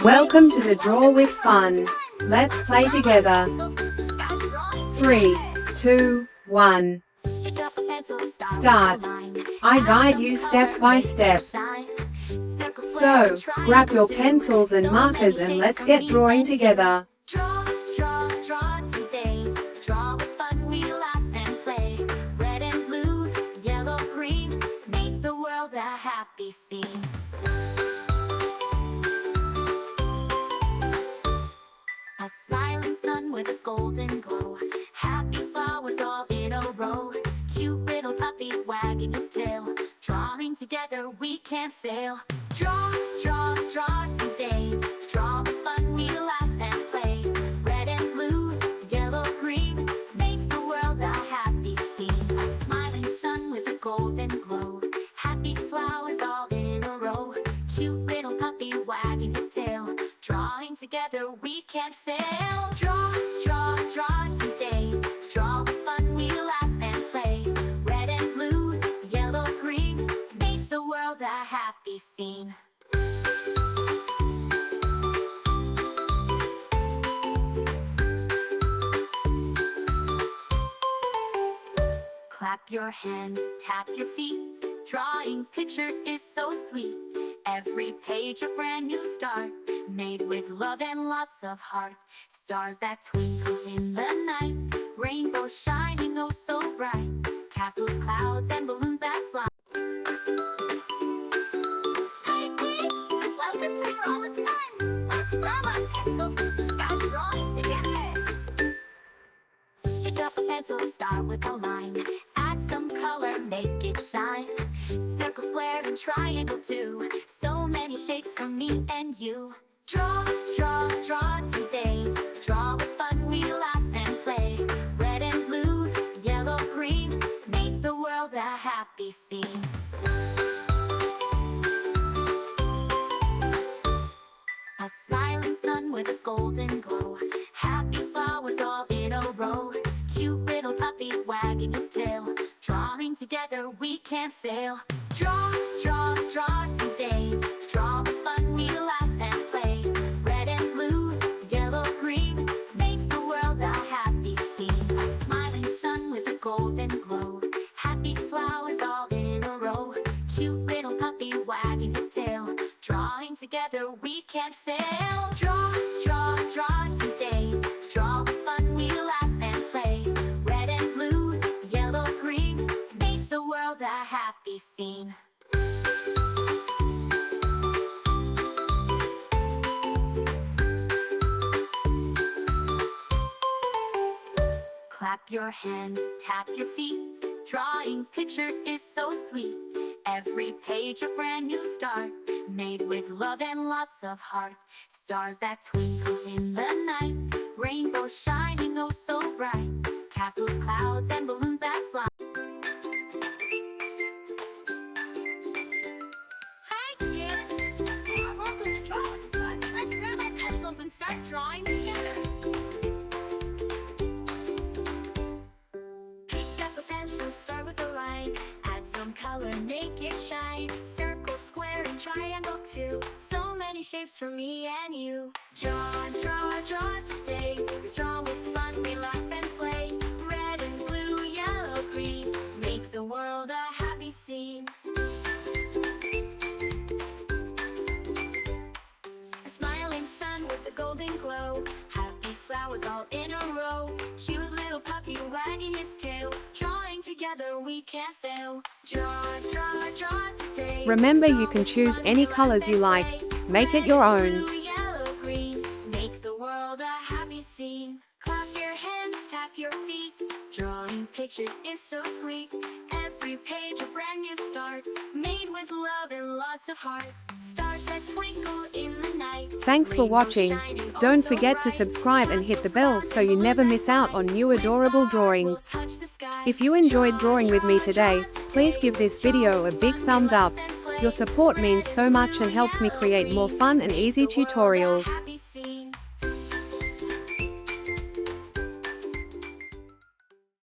Welcome to the Draw with Fun. Let's play together. 3, 2, 1. Start. I guide you step by step. So, grab your pencils and markers and let's get drawing together. Draw today. Draw with fun, we laugh and play. Red and blue, yellow, green, make the world a happy scene. A smiling sun with a golden glow. Happy flowers all in a row. Cute little puppy wagging his tail. Drawing together we can't fail. Draw today. Draw with fun, we laugh and play. Red and blue, yellow, green, make the world a happy scene. A smiling sun with a golden glow. Happy flowers all in a row. Cute little puppy wagging his tail. Drawing together we can't fail. Draw today. Draw with fun, we laugh and play. Red and blue, yellow, green, make the world a happy scene. Clap your hands, tap your feet. Drawing pictures is so sweet. Every page a brand new start, made with love and lots of heart. Stars that twinkle in the night, rainbows shining oh so bright. Castles, clouds, and balloons that fly. Hi kids, welcome to Draw with Fun. Let's grab our pencils and start drawing together. Pick up a pencil, start with a line. Add some color, make it shine. Circle, square, and triangle too. So many shapes for me and you. Draw today. Draw with fun, we laugh and play. Red and blue, yellow, green, make the world a happy scene. A smiling sun with a golden glow. Happy flowers all in a row. Cute little puppy wagging his tail. Drawing together we can't fail. Draw today. Draw with fun, we laugh and play. Red and blue, yellow, green, make the world a happy scene. A smiling sun with a golden glow. Happy flowers all in a row. Cute little puppy wagging his tail. Drawing together we can't fail. Draw today. Draw with fun, we laugh and play. Red and blue, yellow, green, make the world a happy scene. Clap your hands, tap your feet. Drawing pictures is so sweet. Every page a brand new start, made with love and lots of heart. Stars that twinkle in the night, rainbows shining oh so bright. Castles, clouds, and balloons that fly. Hi kids! Welcome to Draw with Fun. Let's grab our pencils and start drawing together. Pick up a pencil, start with a line. Add some color, make it shine. Circle, square, and triangle too. So many shapes for me and you. Draw today. Draw with fun, we laugh and play. Red and blue, yellow, green, make the world a happy scene. A smiling sun with a golden glow. Happy flowers all in a row. Cute little puppy wagging his tail. Drawing together we can't fail. Draw today. Remember, you can choose any colors you like. Make it your own. Blue, yellow, green, make the world a happy scene. Clap your hands, tap your feet. Drawing pictures is so sweet. Every page a brand new start, made with love and lots of heart. Stars that twinkle in the night. Thanks for watching. Don't forget to subscribe and hit the bell so you never miss out on new adorable drawings. If you enjoyed drawing with me today, please give this video a big thumbs up. Your support means so much and helps me create more fun and easy tutorials.